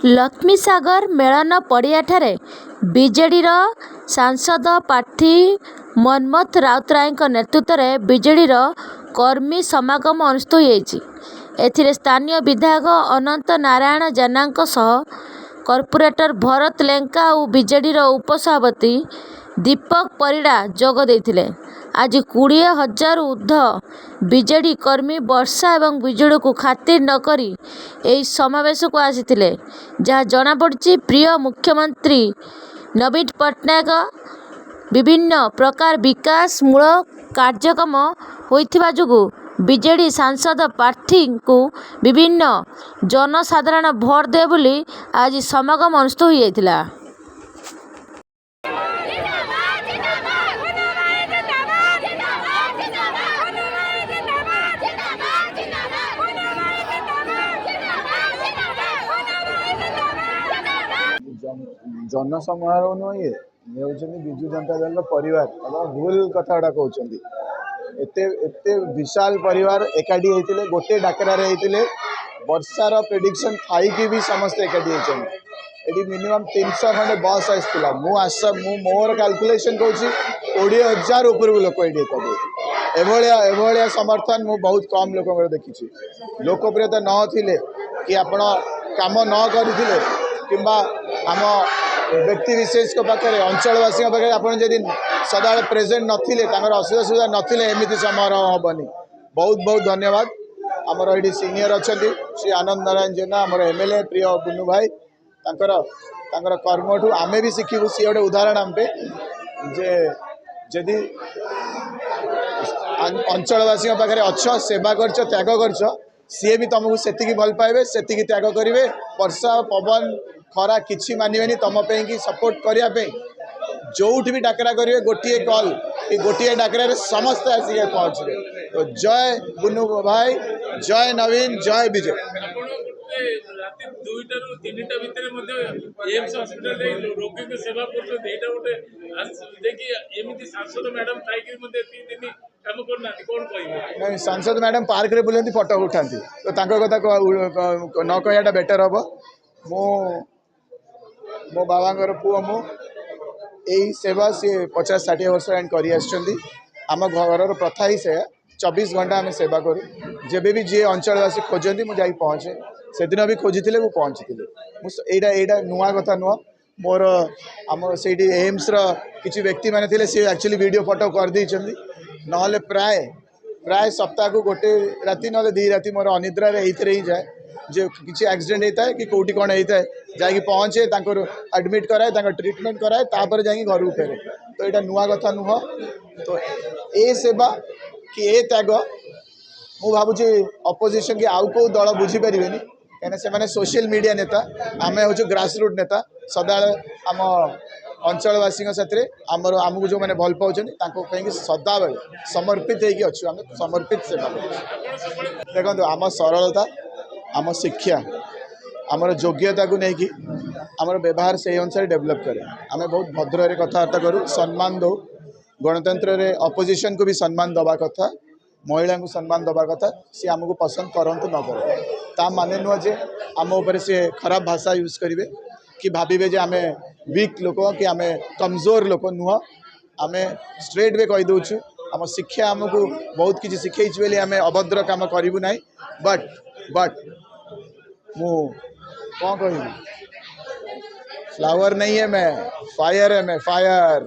ଲକ୍ଷ୍ମୀସାଗର ମେଳନ ପଡ଼ିଆଠାରେ ବିଜେଡିର ସାଂସଦ ପ୍ରାର୍ଥୀ ମନ୍ମଥ ରାଉତରାୟଙ୍କ ନେତୃତ୍ୱରେ ବିଜେଡିର କର୍ମୀ ସମାଗମ ଅନୁଷ୍ଠିତ ହୋଇଯାଇଛି। ଏଥିରେ ସ୍ଥାନୀୟ ବିଧାୟକ ଅନନ୍ତ ନାରାୟଣ ଜେନାଙ୍କ ସହ କର୍ପୋରେଟର ଭରତ ଲେଙ୍କା ଓ ବିଜେଡିର ଉପସଭାପତି ଦୀପକ ପରିଡ଼ା ଯୋଗ ଦେଇଥିଲେ। ଆଜି 20,000ରୁ ଊର୍ଦ୍ଧ୍ୱ ବିଜେଡି କର୍ମୀ ବର୍ଷା ଏବଂ ବିଜୁଳିକୁ ଖାତିର ନ କରି ଏହି ସମାବେଶକୁ ଆସିଥିଲେ। ଯାହା ଜଣାପଡ଼ିଛି, ପ୍ରିୟ ମୁଖ୍ୟମନ୍ତ୍ରୀ ନବୀନ ପଟ୍ଟନାୟକ ବିଭିନ୍ନ ପ୍ରକାର ବିକାଶମୂଳକ କାର୍ଯ୍ୟକ୍ରମ ହୋଇଥିବା ଯୋଗୁଁ ବିଜେଡି ସାଂସଦ ପ୍ରାର୍ଥୀଙ୍କୁ ବିଭିନ୍ନ ଜନସାଧାରଣ ଭୋଟ ଦେବେ ବୋଲି ଆଜି ସମାଗମ ଅନୁଷ୍ଠିତ ହୋଇଥିଲା। जनसमारोह नुह ये विजु जनता दल परिवार भूल कथा गुड़ा कहते एते विशाल परिवार एकाठी होते गोटे डाकरार होते वर्षार प्रेडिक्शन थी भी समस्ते एकाठी होती मिनिमम 300 खंडे बस आसाला मोर कैलकुलेशन कहूँ 20,000 उपरकू लोक ये एभलिया समर्थन मु बहुत कम लोक देखी लोकप्रियता नथिले कि आपण काम न करथिले किंबा आम व्यक्ति विशेष पाखे अंचलवासी पाखे आप सदा प्रेजेंट नथिले असुविधा सुविधा नथिले एमती समारोह हेनी। बहुत बहुत धन्यवाद। आमर ये सीनियर अच्छा श्री आनंद नारायण जेना आमर एमएलए प्रिय बुनु भाई कर्मठू आमे भी शिखू सी गोटे उदाहरण आम पे जे जदि अंचलवासी पाखे अच्छा सेवा कर त्याग कर सी भी तुमको से भल पाइबे से त्याग करेंगे वर्षा पवन खरा किसी मानवे तुम कि सपोर्ट करने जो भी डाकरा करेंगे गोटे कल कि गोटे डाकरा समस्त आसिक पहुँचे। तो जय बुनु भाई, जय नवीन, जय विजय। नहीं सांसद मैडम पार्क रे बुलती फटो उठाती तो कथा न कहटा बेटर हम मो बाबा पुओ मु यही सेवा सी 50-60 वर्ष एंड कर आम घर प्रथा ही से 24 घंटा आम सेवा करूँ जब भी जी अंचलवासी खोजती मुझे पहुँचे से दिन भी खोजी मुझे पहुँची यहाँ नुआ कथा नुह मोर आम से एम्स किसी व्यक्ति मैंने सी एक्चुअली वीडियो फोटो कर ना प्राय सप्ताह को गोटे राति ना 2 राति मोर अनिद्रा ही जाए जो किसी एक्सीडेंट होता है कि कौटी कौन होता है जाकि पहुँचे एडमिट कराए ट्रीटमेंट कराए तापर जाकि घर को फेरे। तो यहाँ नुआ कथा नुह। तो ए सेवा कि ए त्याग मु भावुँ अपोजिशन की आउ कौ दल बुझीपारे कहीं से सोशल मीडिया नेता आम हूँ ग्रासरूट नेता सदा आम अंचलवासी साथ आमको जो मैंने भल पाँच सदा बेले समर्पित होगी आम समर्पित सेवा देखो आम सरलता आम शिक्षा आमर योग्यता को लेकिन आमर व्यवहार से अनुसार डेवलप करे आम बहुत भद्र कथबार्ता करूँ सम्मान दो गणतंत्र रे अपोजिशन को भी सम्मान दवा कथा महिला को सम्मान दवा कथा सी आमको पसंद करंतु न करे ता माने नुह जे आम उपर से खराब भाषा यूज करेंगे कि भावे जे आम वीक लोक कि आम कमजोर लोक नुह आम स्ट्रेट वे कही दौचु आम शिक्षा आमको बहुत किसी शिखई आम अभद्र काम करूँ ना बट मु कौन कह फ्लावर नहीं है मैं फायर है मैं फायर।